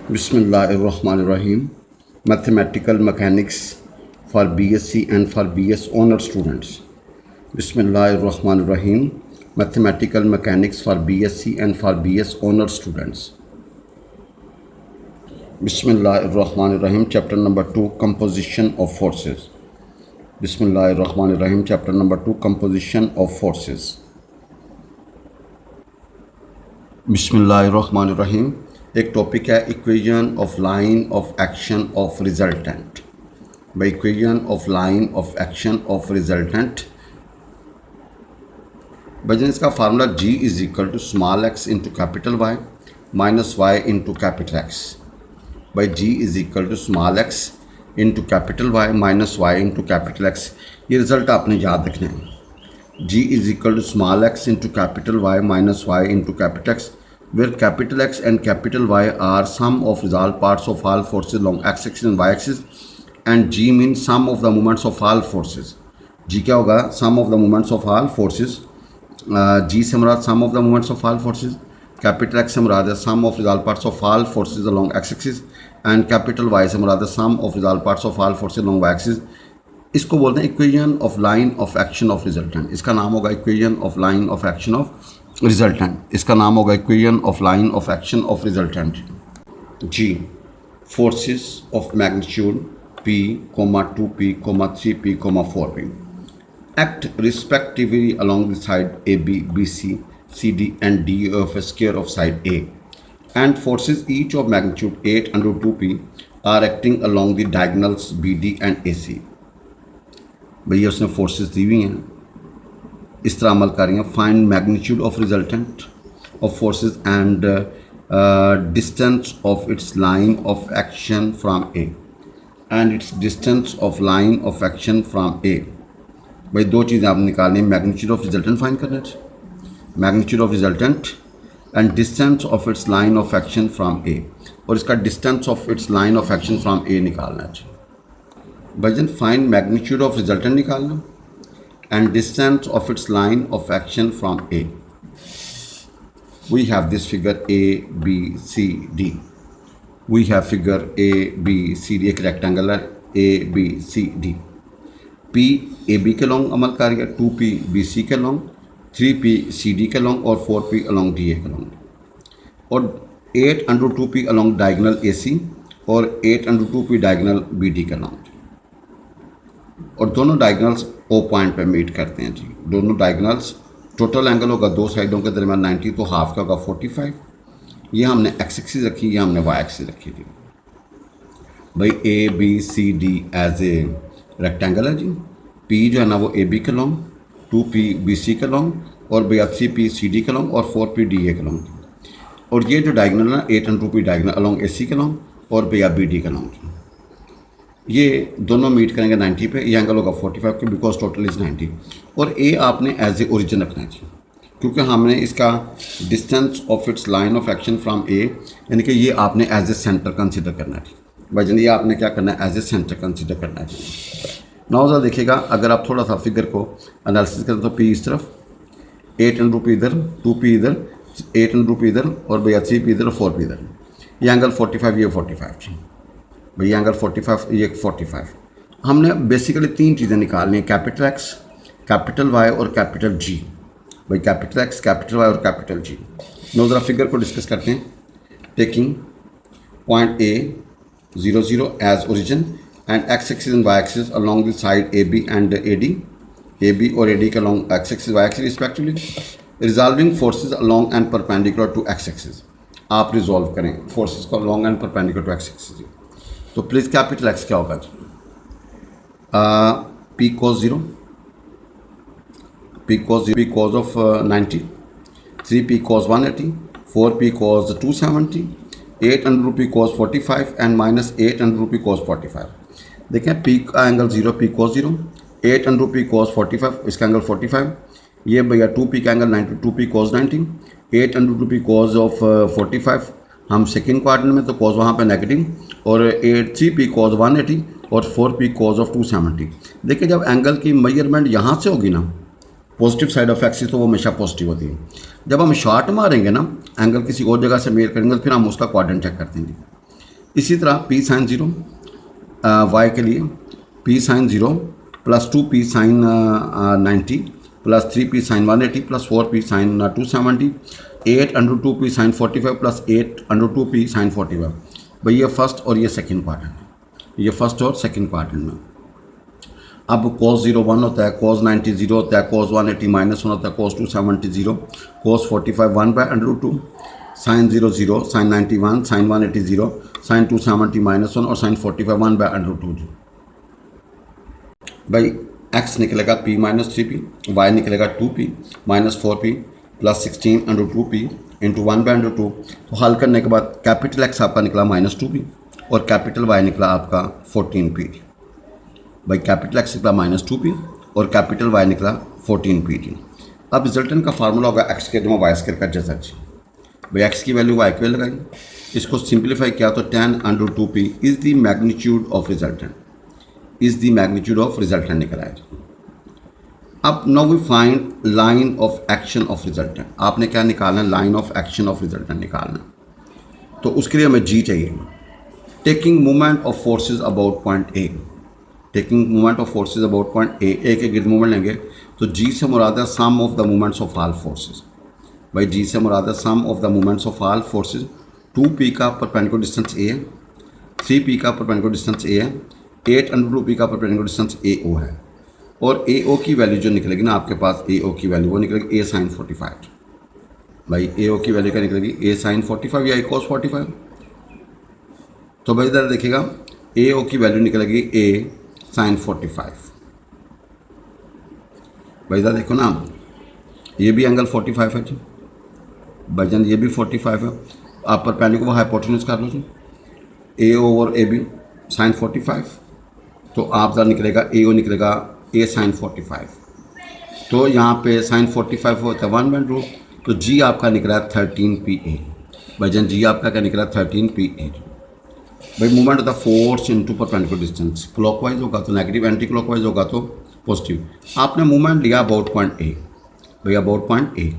Bismillahirrahmanirrahim. Mathematical Mechanics for BSc and for BS Honor students. Bismillahirrahmanirrahim. Mathematical Mechanics for BSc and for BS Honor students. Bismillahirrahmanirrahim. Chapter number 2, Composition of Forces. Bismillahirrahmanirrahim. Chapter number 2, Composition of Forces. बिस्मिल्लाहिर्रहमानिर्रहीम। एक topic है equation of line of action of resultant. By equation of line of action of resultant भाई इसका formula G is equal to small x into capital Y minus Y into capital X। By G is equal to small x into capital Y minus Y into capital X। ये result आपने याद रखना है। G is equal to small x into capital Y minus Y into capital X, where capital X and capital Y are sum of resolved parts of all forces along x-axis and y-axis, and G means sum of the moments of all forces। G क्या होगा? sum of the moments of all forces। G से मुराद sum of the moments of all forces, capital X से मुराद है sum of resolved parts of all forces along x-axis, and capital Y से मुराद है sum of resolved parts of all forces along y-axis। इसको बोलते हैं equation of line of action of resultant. इसका नाम होगा equation of line of action of resultant. इसका नाम होगा equation of line of action of resultant. जी forces of magnitude P, 2P, 3P, 4P act respectively along the side AB, BC, CD and D of a sphere of side A, and forces each of magnitude 8 under 2P are acting along the diagonals BD and AC। भैया उसने forces दी हुई हैं, इस तरह अमल कर रही हैं। Find magnitude of resultant of forces and distance of its line of action from A and its distance of line of action from A. भाई दो चीज़ें आपने निकालनी है, मैग्नीट्यूड ऑफ रिजल्टेंट फाइंड करना है, magnitude of resultant and distance of its line of action from A, और इसका distance of its line of action from A निकालना है। भाईजन फाइंड मैग्नीट्यूड ऑफ रिजल्टेंट निकालना and distance of its line of action from A। We have this figure A, B, C, D। We have figure A, B, C, D। एक rectangle है A, B, C, D। P A B के long अमल कर रही है, 2P B C के long, 3P C D के long और 4P along D A के लॉन्ग, और 8 under 2P along diagonal A C और 8 under 2P diagonal B D के लॉन्ग, और दोनों डायगनल्स O पॉइंट पे मीट करते हैं। जी दोनों डायगनल्स, टोटल एंगल होगा दो साइडों के दरमियान 90, तो हाफ का होगा 45। ये हमने एक्स एक्सिस रखी, ये हमने वाई एक्सिस रखी थी। भाई A B C D is a rectangle है जी। P जो है ना वो A B के लॉन्ग, 2P B C के लॉन्ग, और भैया 3P C D के लॉन्ग और 4P D A के लॉन्ग। और ये जो डायगनल है 8 and 2P diagonal along AC के लॉन्ग और भैया B D के लॉन्ग। ये दोनों मीट करेंगे 90 पे, ये एंगल होगा 45 के, बिकॉज टोटल इज़ 90। और ए आपने एज ए ओरिजिन रखना है जी, क्योंकि हमने इसका distance of its line of action from A, यानी कि ये आपने एज ए सेंटर कंसिडर करना है जी। भाई ये आपने क्या करना है, एज ए सेंटर कंसिडर करना है जी। नाउ देखिएगा, अगर आप थोड़ा सा फिगर को एनालिसिस करें तो P इस तरफ, 8 and 2P इधर, 2P इधर, 8 and 2P इधर, और भैया 3P इधर और 4P इधर। ये एंगल 45, ये 45 जी। भैया एंगल 45, ये 45। हमने बेसिकली तीन चीज़ें निकालनी है, कैपिटल X, कैपिटल Y और कैपिटल G। भाई कैपिटल X, कैपिटल Y और कैपिटल G। नो ज़रा फिगर को डिस्कस करते हैं। Taking point A 0 0 as origin and x axis and y axis along the side AB and AD, AB और AD के along x axis y axis respectively, resolving forces along and perpendicular to x axis. आप resolve करें forces को along and perpendicular to x axis. तो please capital X क्या होगा जी? P cos 0, P cos 0, P cos of 90, 3P cos 180, 4P cos 270, 8 under P cos 45 and minus 8 under P cos 45। देखें P का angle 0, P cos 0, 8 under P cos 45, इसका angle 45। ये भैया 2P का angle 90, 2P cos 90, 8 under P cos of 45। हम second quadrant में तो cause वहाँ पे नेगेटिव, और 3P cos 180 और 4P cos of 270। देखिए जब एंगल की मेजरमेंट यहाँ से होगी ना, पॉजिटिव साइड ऑफ एक्सिस, तो वो हमेशा पॉजिटिव होती है। जब हम शॉर्ट मारेंगे ना, एंगल किसी और जगह से मेजर करेंगे, तो फिर हम उसका क्वाड्रेंट चेक करते हैं। इसी तरह पी साइन ज़ीरो वाई के लिए P sine zero plus 2p sine 90 plus 3p sine 180 plus 4p sine 270 8 under 2p sine 45 plus 8 under 2p sine 45। भाई ये फर्स्ट और ये सेकंड पार्ट है, ये फर्स्ट और सेकंड पार्ट में। अब cos 0 1 होता है, cos 90 0 होता है, cos 180 -1 होता है, cos 270 0, cos 45 1 by under 2, sine 0 0, sine 91, sine 180 0, sine 270 -1 और साइन 45 1 बाय अंडर 2। भाई x निकलेगा p माइनस 3p, y निकलेगा 2p minus 4p plus 16 under 2p into 1 by under 2। तो हल करने के बाद कैपिटल x आपका निकला -2p और कैपिटल y निकला आपका 14p। भाई कैपिटल x निकला -2p और कैपिटल y निकला 14p। अब रिजल्टेंट का फार्मूला होगा x के जमा y स्क्वायर का जैसा। भाई x की वैल्यू y की वैल्यू लगाई, इसको सिंप्लीफाई किया तो 10 अंडर 2p is the magnitude of resultant, is the magnitude of resultant निकल आया। अब now we find line of action of resultant. आपने क्या निकालना है? Line of action of resultant निकालना। तो उसके लिए हमें जी चाहिए। Taking movement of forces about point A, taking movement of forces about point A के गिर्द मूवमेंट लेंगे तो जी से मुराद है sum of the movements of all forces. भाई जी से मुराद है sum of the movements of all forces. 2p का परपेंडिकुलर डिस्टेंस ए है, 3p का परपेंडिकुलर डिस्टेंस ए है, 8 अंडर 2p का परपेंडिकुलर डिस्टेंस AO है। और AO की वैल्यू जो निकलेगी ना आपके पास, AO की वैल्यू वो निकलेगी a sin 45। भाई AO की वैल्यू क्या निकलेगी? a sin 45 या a cos 45। तो भाई इधर देखिएगा AO की वैल्यू निकलेगी a sin 45। भाई इधर देखो ना, ये भी एंगल 45 है जी भाईजान, ये भी 45 है। आप परपेंडिकुलर हाइपोटेन्यूज कर लो जी, AO और AB sin 45। तो आप ज़रा निकलेगा AO निकलेगा a sin 45। तो यहाँ पे sin 45 होता है 1/2, तो G आपका निकला 13pa। भाईजान जी आपका क्या निकला? 13pa। भाई मूवमेंट होता है force into perpendicular distance. Clockwise होगा तो नेगेटिव, एंटी क्लॉकवाइज होगा तो पॉजिटिव। आपने मूवमेंट लिया अबाउट पॉइंट ए, भाई about point A,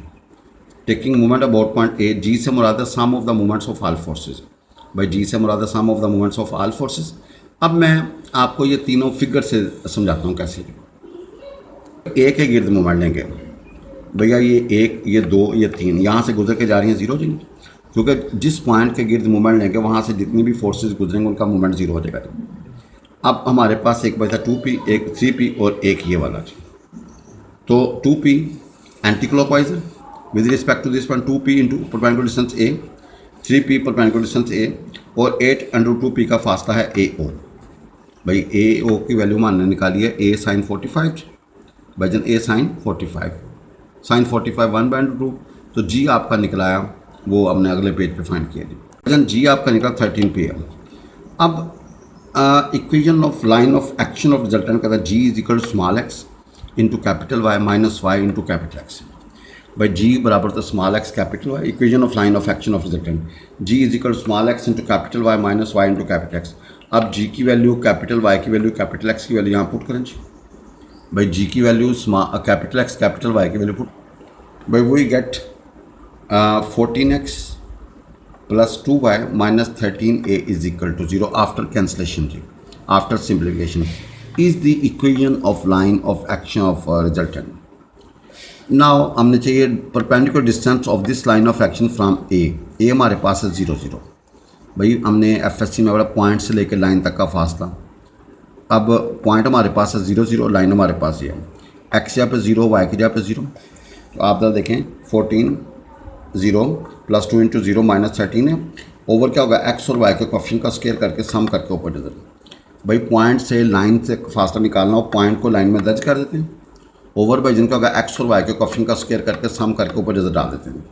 taking movement about point A. जी से मुराद है sum of the movements of all forces. भाई जी से मुराद है sum of the movements of all forces. अब मैं आपको ये तीनों फिगर से समझाता हूँ कैसे। ए के गिर्द मूवमेंट लेंगे भैया, ये 1, ये 2, ये 3 यहाँ से गुजर के जा रही हैं, ज़ीरो हो जाएंगे, क्योंकि जिस पॉइंट के गिर्द मूवमेंट लेंगे वहाँ से जितनी भी फोर्सेज गुजरेंगे उनका मूवमेंट ज़ीरो हो जाएगा। अब हमारे पास एक बचा 2p, एक 3p और एक ये वाला जी। तो 2p एंटी क्लॉकवाइज है with respect to this point, 2p into perpendicular distance a, 3p perpendicular distance a और 8 अंडर 2p का फासला है AO। भाई AO की वैल्यू मानने निकाली है a sin 45। भाईजान a sin 45, sin 45 1/2। तो G आपका निकला है, वो हमने अगले पेज पे फाइंड किया जी। भाईजान G आपका निकला 13pa। अब equation of line of action of resultant कहता है G is equal to small x into capital Y minus y into capital x। भाई G बराबर तो small x capital Y। Equation of line of action of resultant G is equal to small x into capital Y minus y into capital x। अब G की value, capital Y की value, capital X की value यहाँ put करें जी। भाई G की value capital X capital Y की वैल्यू पुट, भाई we get 14x plus 2y minus 13a is equal to 0 after cancellation जी, after simplification is the equation of line of action of resultant. Now हमने चाहिए perpendicular distance of this line of action from A हमारे पास है 0 0। भाई हमने FSC में बोला पॉइंट से लेकर लाइन तक का फासला। अब पॉइंट हमारे पास है 0 0, लाइन हमारे पास ये है, x यहाँ पे 0, y की जगह पे 0। तो आप जरा देखें 14 0 प्लस 2 इंटू 0 माइनस 13 है। ओवर क्या होगा? x और y के कोएफिशिएंट का स्क्वायर करके सम करके ऊपर दे देते। भाई पॉइंट से लाइन से फासला निकालना हो, पॉइंट को लाइन में दर्ज कर देते हैं। ओवर भाई जिनका होगा x और y के कोएफिशिएंट का स्क्वायर करके सम करके ऊपर नज़र डाल देते हैं।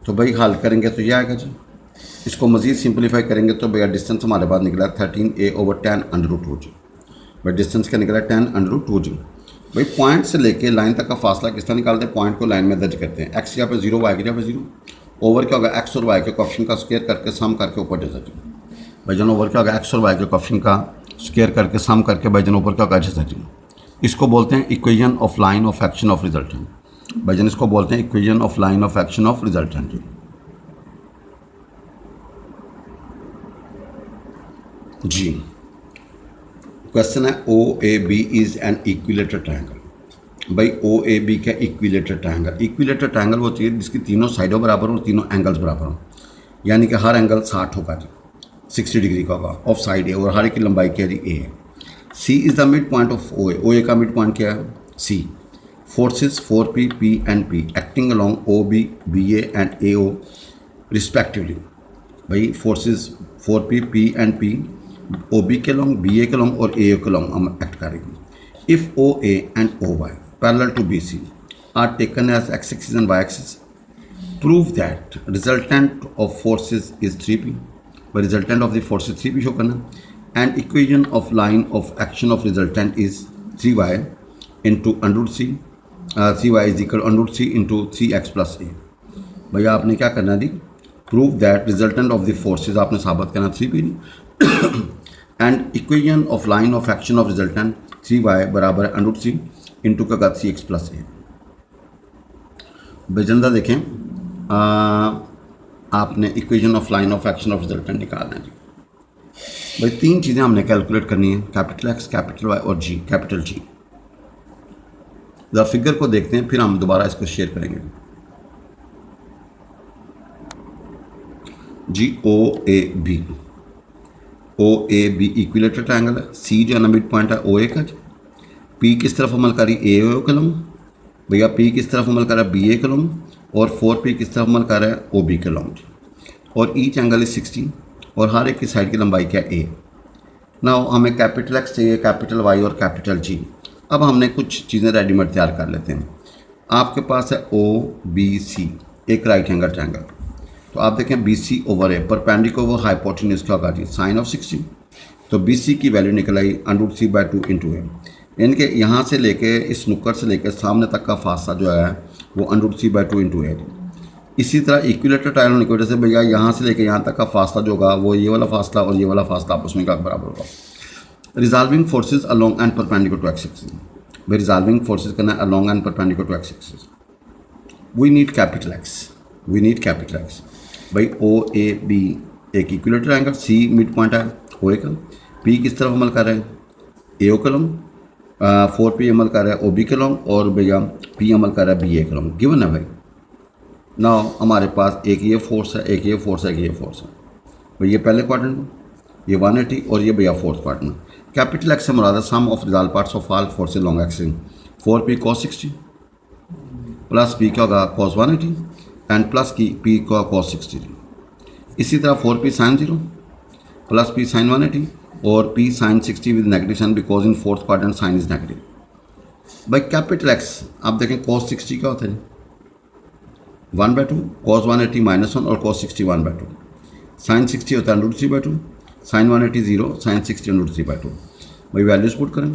तो भाई हल करेंगे तो ये आएगा जी। इसको मज़ीद सिंप्लीफाई करेंगे तो भैया डिस्टेंस हमारे पास निकला 13a ओवर 10 अंडर रूट 2 जी। भाई डिस्टेंस क्या निकला? 10 अंडर रूट 2 जी। भाई पॉइंट से लेके लाइन तक का फासला किस तरह निकालते हैं? पॉइंट को लाइन में दर्ज करते हैं। x यहाँ पे 0, y की जगह पे 0। ओवर क्या होगा? x और y के कोएफिशिएंट का स्क्वायर करके सम करके ऊपर जैसा जी। भाई जन ओवर क्या होगा? x और y के कोएफिशिएंट का स्क्वायर करके सम करके भाई जन ऊपर क्या होगा? जैसा जी। इसको बोलते हैं equation of line of action of resultant. भाई जन इसको बोलते हैं equation of line of action of resultant जी। जी। क्वेश्चन है O A B is an equilateral triangle. भाई ओ ए बी का इक्विलेटर ट्रायंगल, इक्विलेटर ट्रायंगल वो चाहिए जिसकी तीनों साइडों बराबर हो, तीनों एंगल्स बराबर हो, यानी कि हर एंगल 60 होगा जी, 60 डिग्री का होगा ऑफ साइड ए, और हर एक की लंबाई क्या है जी, ए है। C is the mid point of O A का मिड पॉइंट क्या है, C. Forces 4P, P and P acting along O B, B A and A O respectively. भाई forces 4P, P and P O B के long, B A के long और A के long हम act करेंगे। If O A and O Y parallel to B C are taken as X axis and Y axis, prove that resultant of forces is 3P, but resultant of the force is 3P show करना, and equation of line of action of resultant is 3y into under root c, 3y is equal to under root c into 3x plus a। भैया आपने क्या करना दी, prove that resultant of the forces आपने साबित करना 3P and equation of line of action of resultant 3y बराबर है under root c into का 3x plus a। बेजंदा देखें, आपने equation of line of action of resultant निकालना है जी। भाई तीन चीज़ें हमने कैलकुलेट करनी है, कैपिटल एक्स, कैपिटल वाई और G, capital G. The figure को देखते हैं फिर हम दोबारा इसको शेयर करेंगे। जी O A B, O A B equilateral triangle है। सी जो है ना मिड पॉइंट है ओ ए का। पी किस तरफ अमल करी, ए ओ के लॉन्ग। भैया पी किस तरफ अमल कर रहा है, बी ए के लॉन्ग, और 4P किस तरफ अमल कर रहा है, ओ बी के लॉन्ग। और ईच एंगल इज 60 और हर एक की साइड की लंबाई क्या है, ए। नाउ हमें कैपिटल एक्स चाहिए, कैपिटल वाई और कैपिटल जी। अब हमने कुछ चीज़ें रेडीमेड तैयार कर लेते हैं। आपके पास है ओ बी सी, एक राइट एंगल ट्रायंगल। तो आप देखें बी सी ओवर ए परपेंडिकुलर हाइपोटेन्यूज क्या होगा जी, साइन ऑफ 60। तो बी सी की वैल्यू निकल आई √3/2 इंटू ए, यानी कि यहाँ से लेके इस नुक्कड़ से लेकर सामने तक का फासला जो है वो √3/2 इंटू ए। इसी तरह इक्विलेटर ट्रायंगल की वजह से भैया यहाँ से लेकर यहाँ तक का फासला जो होगा वो ये वाला फासला और ये वाला फासला आपस में का बराबर होगा। Resolving forces along and perpendicular to X axis, भाई रिजॉल्विंग फोर्सेज करना है along and perpendicular to X axis. We need capital X, we need capital X. भाई ओ ए बी एक equilateral triangle, C mid point है O A का, P किस तरफ अमल कर रहे हैं, ए ओ के लॉन्ग, 4P अमल कर रहा है ओ बी के लॉन्ग, और भैया P अमल कर रहा है बी ए के लॉन्ग। गिवन है भाई। नाउ हमारे पास एक ये फोर्स है, एक ये फोर्स है, एक ये फोर्स है। भाई ये पहले क्वाड्रेंट में, ये 180 और ये भैया फोर्थ क्वाड्रेंट में। कैपिटल एक्स से मुराद है sum of result parts of all forces long axis. 4P cos 60 plus P क्या होगा cos 180 एंड प्लस की P का cos 60। इसी तरह 4P sin 0 plus P sin 180 और P sin 60 with negative sine because in fourth quadrant sine is negative. भाई capital X आप देखें cos 60 क्या होता है 1/2, cos 180 -1 और cos 60 1/2, sin 60 होता है √3/2, sin 180 0, sin 60 √3/2। भाई वैल्यूज पुट करें,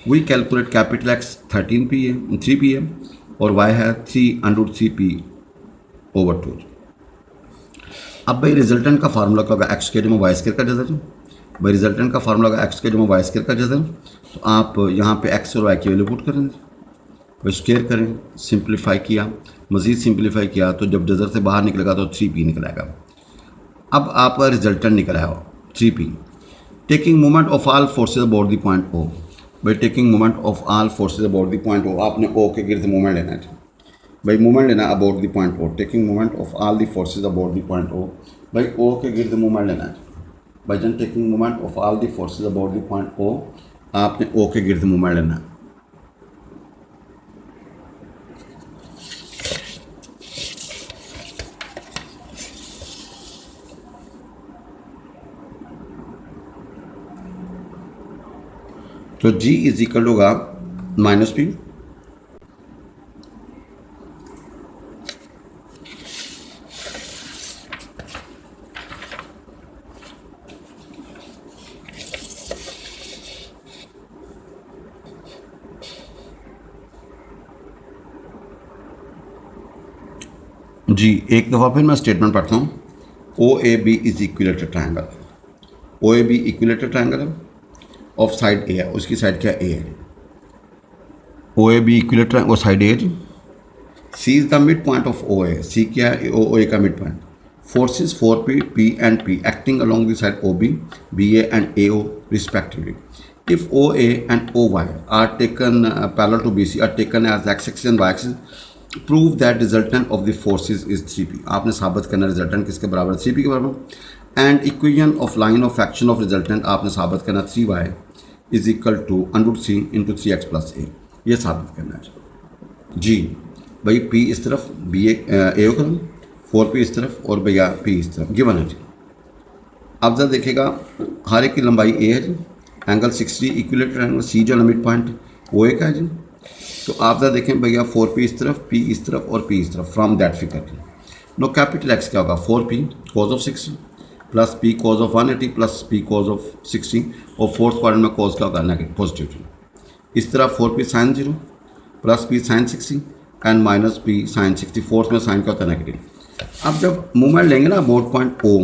we calculate capital X 13P है, 3P है और y है 3√3P/2। अब भाई रिजल्टेंट का फार्मूला क्या होगा, एक्स के जमा वाई स्क्वायर का जैसा। भाई रिजल्टेंट का फार्मूला होगा एक्स के जमा वाई स्क्वायर का जैसा। तो आप यहाँ पे एक्स और वाई की वैल्यू पुट करें, भाई स्क्वायर करें, सिंप्लीफाई किया, मज़ीद सिंप्लीफाई किया तो जब जजर से बाहर निकलेगा तो 3P निकलेगा। अब आपका रिजल्टेंट निकला है 3P। Taking moment of all forces about the point O. भाई taking moment of all forces about the point O, आपने ओ के गिर्द मोमेंट लेना है भाई, मोमेंट लेना about the point O. Taking moment of all the forces about the point O, भाई O के गिर्द मोमेंट लेना है भाई जन। Taking moment of all the forces about the point O, आपने ओ के गिर्द मोमेंट लेना है। तो G इज इक्वल होगा -P जी। एक दफ़ा फिर मैं स्टेटमेंट पढ़ता हूँ। O A B is equilateral triangle, O A B equilateral triangle है, ऑफ साइड ए है, उसकी साइड क्या ए है। ओ ए बी इक्विलेटर वो साइड ए है जी। C is the mid point of O A, C क्या है ओ ए का mid point. forces 4p, p and p acting along the side OB, BA and AO respectively. If OA and OY are taken parallel to BC are taken as x-axis and y-axis, prove that resultant of the forces is 3p. आपने साबित करना resultant किसके बराबर 3p के बराबर and equation of line of action of resultant आपने साबित करना 3y is equal to √3 into 3x plus a. ये साबित करना है जी भाई p इस तरफ बी ए करूँ 4p इस तरफ और भैया p इस तरफ गिवन है जी. अब जरा देखेगा हर एक की लंबाई a है जी एंगल 60 इक्विलेटरल एंगल सी जो मिड पॉइंट ओ ए का है जी. तो आप जरा देखें भैया 4p इस तरफ p इस तरफ और p इस तरफ from that figure. Now capital X क्या होगा 4p cos of 60 plus p cos of 180 plus p cos of 60 और फोर्थ क्वाड्रेंट में कॉज क्या होगा नेगेटिव पॉजिटिव. इस तरफ 4p sine 0 plus p sine 60 and minus p sine 60 fourth में sine क्या होता है नेगेटिव. अब जब मूवमेंट लेंगे ना अबाउट पॉइंट o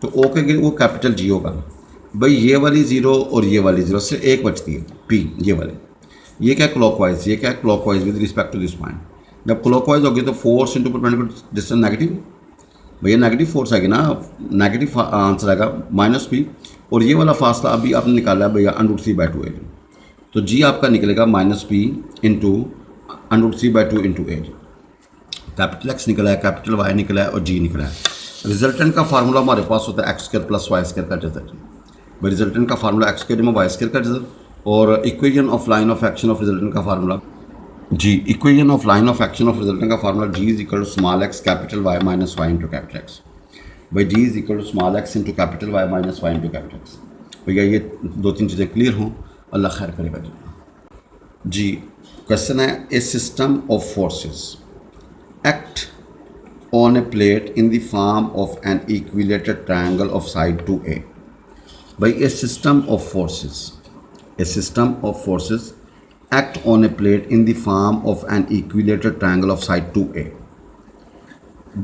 तो o के वो कैपिटल G होगा भाई. ये वाली 0 और ये वाली 0 से एक बचती है p ये वाली. ये क्या क्लॉकवाइज ये क्या clockwise with respect to this point. जब क्लॉकवाइज होगी तो force into perpendicular distance negative भैया नेगेटिव फोर्स आएगी ना नेगेटिव आंसर आएगा माइनस p और ये वाला फासला अभी आपने निकाला है भैया √3/2 a. तो g आपका निकलेगा -p into √3/2 into a. Capital x निकला है कैपिटल वाई निकला है और g निकला है. रिजल्टेंट का फार्मूला हमारे पास होता है x² प्लस y² का रिजल्ट. रिजल्टेंट का फार्मूला x² में y² का रिजल्ट और equation of line of action of resultant का फार्मूला जी equation of line of action of resultant का formula g is equal to small x capital y minus y into capital x. भाई g is equal to small x into capital y minus y into capital x. भैया ये दो तीन चीज़ें clear हों अल्लाह खैर करेगा जी. जी क्वेश्चन है a system of forces act on a plate in the form of an equilateral triangle of side 2a. भाई a system of forces act on a plate in the form of an equilateral triangle of side 2a.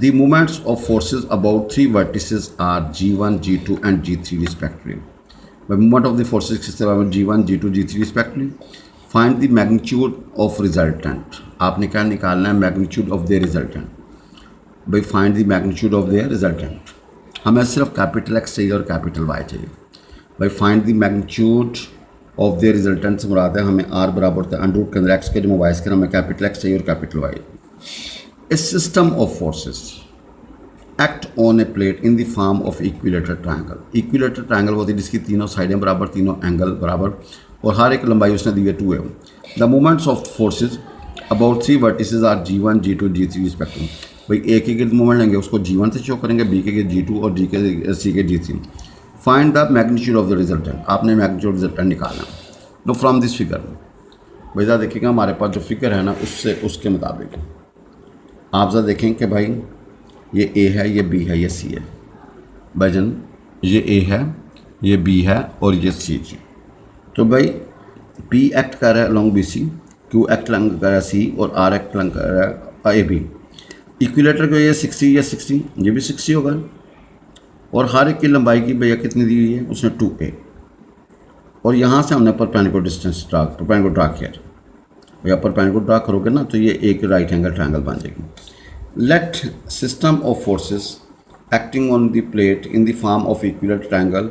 The moments of forces about three vertices are g1, g2 and g3 respectively. By moment of the forces किस तरह g1, g2, g3 respectively. Find the magnitude of resultant. आपने क्या निकालना है magnitude of their resultant. भाई find the magnitude of their resultant. हमें सिर्फ capital X चाहिए और कैपिटल Y चाहिए. भाई find the magnitude of the resultant से मुराद है हमें r बराबर होता है अंडर के अंदर x के जो y के हमें कैपिटल X चाहिए और capital Y. A system of forces act on a plate in the form of equilateral triangle. Equilateral triangle होती है जिसकी तीनों साइडें बराबर तीनों एंगल बराबर और हर एक लंबाई उसने दी है 2 है. The moments of forces about 3 vertices are g1, g2, g3 respectively. भाई ए के गिर्द मोमेंट लेंगे उसको g1 से शो करेंगे बी के गिर्द g2 और सी के g3. Find the magnitude of the resultant. आपने मैग्नीट्यूड रिजल्टेंट निकालना. नो फ्रॉम दिस फिगर भाई ज़रा देखिएगा हमारे पास जो फिगर है ना उससे उसके मुताबिक आप ज़रा देखें कि भाई ये ए है ये बी है ये सी है. भाईजन ये ए है ये बी है और ये सी जी. तो भाई पी एक्ट कर रहा है along B C, Q act कर रहा है सी और आर एक्ट कर रहा है ए बी. इक्विलेटर को ये 60 ये 60 ये भी 60 होगा और हर एक की लंबाई की भैया कितनी दी हुई है उसने 2a और यहाँ से हमने परपेंडिकुलर डिस्टेंस परपेंडिकुलर ड्रा किया. भैया परपेंडिकुलर ड्रा करोगे ना तो ये एक राइट एंगल ट्रायंगल बन जाएगी. Let system of forces acting on the plate in the form of equilateral triangle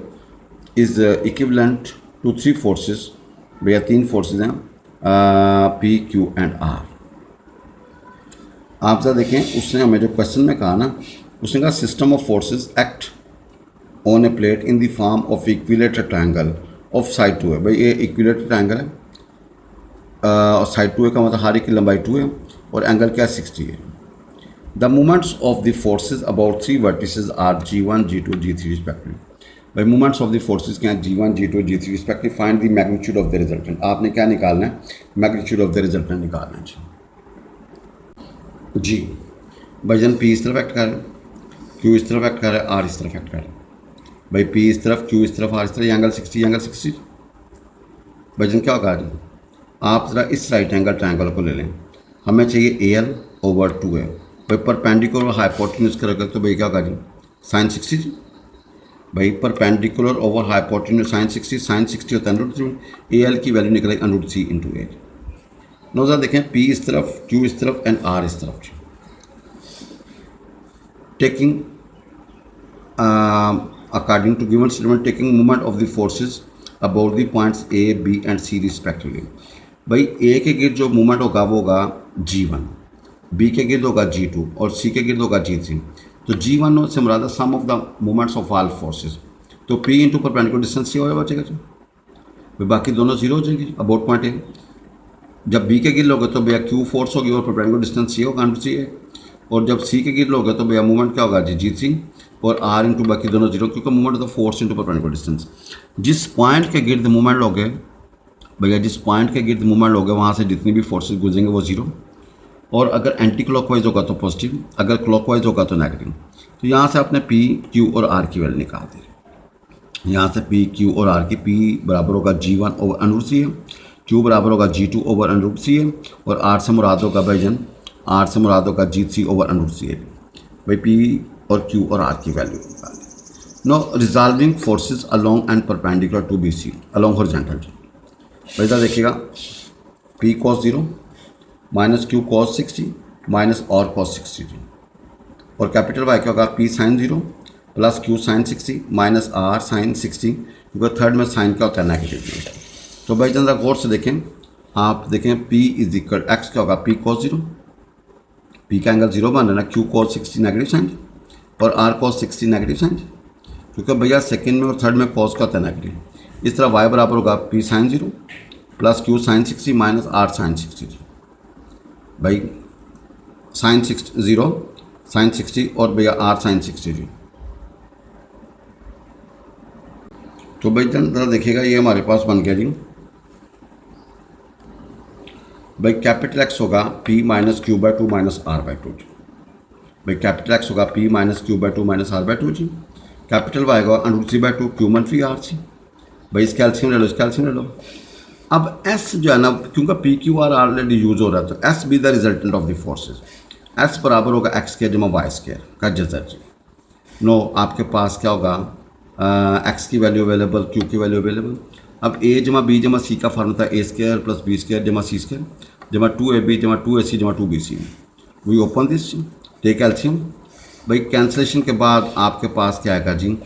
is equivalent to 3 forces. भैया 3 फोर्सेस हैं P, Q एंड R. आप जरा देखें उसने हमें जो क्वेश्चन में कहा ना उसने कहा system of forces act on a plate in the form of equilateral triangle of side 2 है. भाई ये इक्विलेटरल ट्रायंगल है और साइड 2 का मतलब हर एक की लंबाई 2 है और एंगल क्या 60 है. The moments of the forces about 3 vertices are g1, g2, g3 respectively. भाई मोमेंट्स ऑफ द फोर्सेस क्या है g1, g2, g3 respectively. Find the magnitude of the resultant. आपने क्या निकालना है मैग्नीट्यूड ऑफ द रिजल्टेंट निकालना है जी. भाईजन P इस तरफ एक्ट कर रहा है Q इस तरफ एक्ट कर रहा है R इस तरफ एक्ट कर रहा है. भाई P इस तरफ Q इस तरफ R इस तरफ एंगल 60 भाईजन क्या होगा जी आप ज़रा इस राइट एंगल ट्रायंगल को ले लें. हमें चाहिए AL ओवर 2A. भाई परपेंडिकुलर हाइपोटेन्यूज करेगा तो भाई क्या होगा जी साइन 60 जी. भाई परपेंडिकुलर ओवर हाइपोटेन्यूज साइन 60 होता है √3. AL की वैल्यू निकलेगी √3 इंटू A. नो ज़रा देखें P इस तरफ Q इस तरफ एंड R इस तरफ. Taking according to given statement taking movement of the forces about the points A, B and C respectively. भाई A के गिर्द जो मूवमेंट होगा वो होगा G1, B के गिर्द होगा G2 और C के गिर्द होगा G3. तो G1 से मुराद sum of the movements of all forces. तो P इंटू परपेंडिकुलर डिस्टेंस ये हो बचेगा जी, बाकी दोनों जीरो हो जाएंगे अबाउट पॉइंट ए. जब बी के गिर लोगे तो भैया क्यू फोर्स होगी और परपेंडिकुलर डिस्टेंस ये होगा अंडर सी है. और जब सी के गिर लोगे तो भैया मूवमेंट क्या होगा जी थ्री और आर इंटू बाकी दोनों जीरो, क्योंकि movement of force into perpendicular distance. जिस पॉइंट के गिर्द मूवमेंट लोगे भैया, जिस पॉइंट के गिर्द मूवमेंट लोगे वहाँ से जितनी भी फोर्सेज गुजरेंगे वो जीरो. और अगर एंटी क्लॉकवाइज होगा तो पॉजिटिव, अगर क्लॉकवाइज होगा तो नेगेटिव. तो यहाँ से आपने पी क्यू और आर की वैल्यू निकाल दी. यहाँ से पी क्यू और आर की पी बराबर होगा G1 ओवर अंडर सी है, क्यू बराबर होगा G2 ओवर अंडर सी है और आर से मुराद होगा भाई जन, आर से मुराद होगा G3 ओवर अंडर सी है. भाई पी और क्यू और आर की वैल्यू निकाल दी. No resolving forces along and perpendicular to B C along horizontal. भाई इधर देखिएगा P cos 0 minus Q cos 60 minus और cos 60 और कैपिटल वाई क्या होगा P sine 0 plus Q sine 60 minus R sine 60, क्योंकि थर्ड में साइन क्या होता है नेगेटिव. तो भाई जरा गौर से देखें, आप देखें P इज इक्वल एक्स क्या होगा P cos 0, P का एंगल 0 बन रहा है ना, Q cos 60 नेगेटिव साइन और R cos 60 नेगेटिव साइन, क्योंकि भैया सेकंड में और थर्ड में cos का होता है नेगेटिव. इस तरह y बराबर होगा P sine 0 plus Q sine 60 minus R sine 60. भाई साइन 0 साइन 60 और भैया R साइन 60. तो भाई जरा देखिएगा ये हमारे पास बन गया जी. भाई कैपिटल एक्स होगा P minus Q by two minus R by two जी. भाई कैपिटल एक्स होगा P minus Q by two minus R by two जी. कैपिटल वाई होगा under three by two Q मनफी आर जी. भाई इसका एलसीएम ले लो, इसका एलसीएम ले लो. अब S जो है ना, क्योंकि P Q are already use हो रहा है तो S be the resultant of the forces. S बराबर होगा एक्स स्क्वायर जमा वाई स्क्वायर का जजर जी. नो आपके पास क्या होगा एक्स की वैल्यू अवेलेबल, क्यू की वैल्यू अवेलेबल. अब ए जमा बी जमा सी का फॉर्मूला था A square plus B square जमा सी स्क्वायर जमा 2ab जमा 2ac जमा 2bc. We open this, take LCM. भाई कैंसलेशन के बाद आपके पास क्या आएगा जी,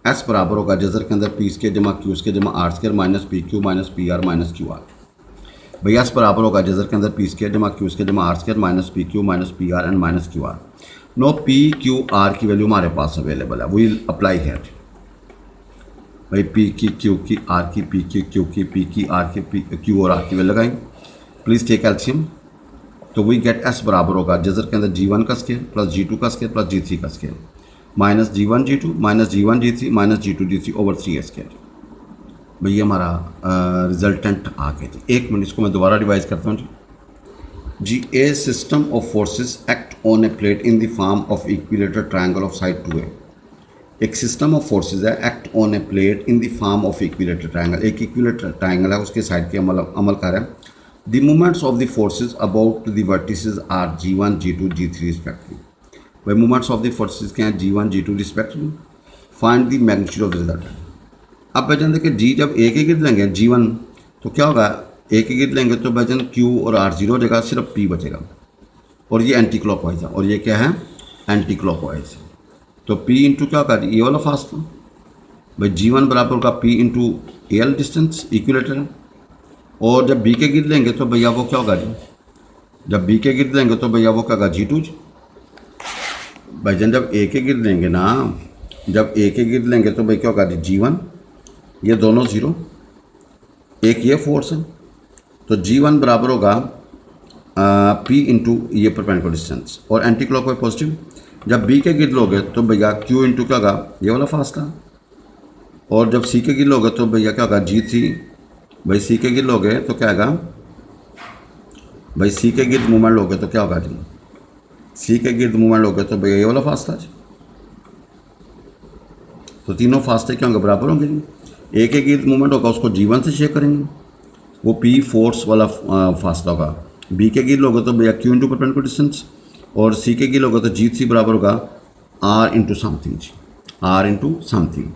एस बराबर होगा जजर के अंदर पी स्क्वायर जमा क्यू स्क्वायर जमा R square minus P Q minus P R minus Q R. भाई एस बराबर होगा जजर के अंदर पी स्क्वायर जमा क्यू स्क्वायर जमा R square minus P Q minus P R and minus Q R. No P Q R की value हमारे पास अवेलेबल है, वी अप्लाई है. भाई पी की क्यू की आर की पी की क्यू की पी की आर की पी क्यू और आर की वैल्यू लगाएं. Please take LCM. तो वी गेट एस बराबर होगा जजर के अंदर G1 का स्केयर प्लस G2 का स्केयर प्लस G3 का square minus G1 G2 minus G1 G3 minus G2 G3 over 3 square. भाई ये हमारा रिजल्टेंट आ गया जी. एक मिनट इसको मैं दोबारा रिवाइज करता हूँ जी. A system of forces act on a plate in the form of equilateral triangle of side 2a. एक सिस्टम ऑफ फोर्सेज है act on a plate in the form of equilateral triangle. एक equilateral triangle है, उसके side के अमल कर रहा है. The movements of the forces about the vertices are G1 G2 G3 respectively. भाई मूवमेंट्स ऑफ द फोर्सेज क्या हैं G1 G2 respectively. Find the magnitude of the result. अब भाईजान देखिए जी जब ए के गिर्द लेंगे G1 तो क्या होगा, ए के गिर्द लेंगे तो भाईजान Q और R जीरो हो जाएगा, सिर्फ P बचेगा. और ये एंटी क्लॉकवाइज है और ये क्या है एंटी क्लॉकवाइज. तो P इंटू क्या होगा ये वाला फास्ट था. भाई G1 बराबर होगा P into L distance equilateral है. और जब B के गिर्द लेंगे तो भैया वो क्या होगा जी, जब B के गिर्द लेंगे तो भैया वो क्या होगा G2 जी. भाईजान जब A के गिर्द लेंगे ना, जब A के गिर्द लेंगे तो भाई क्या होगा जी G1, ये दोनों ज़ीरो, एक ये फोर्स है. तो G1 बराबर होगा P इंटू ये परपेंडिकुलर डिस्टेंस और एंटी क्लॉकवाइज पॉजिटिव. जब B के गिर्द लोगे तो भैया Q इंटू क्या होगा ये वाला फास्ट था. और जब C के गिर्द लोगे तो भैया क्या होगा G3. भाई C के गिर्द लोगे तो क्या आएगा, भाई C के गिर्द मूवमेंट लोगे तो क्या होगा जी, C के गिर्द मूवमेंट लोगे तो भैया ये वाला फास्ट था जी. तो तीनों फास्टे क्या होंगे बराबर होंगे जी. ए के गिर्द मूवमेंट होगा उसको G1 से शेयर करेंगे, वो P फोर्स वाला फासला होगा. B के गिर्द लोगे तो भैया Q इंटू परपेंडिकुलर डिस्टेंस और C के गिर्द लोगे तो G3 बराबर होगा R इंटू समथिंग जी, R इंटू समथिंग.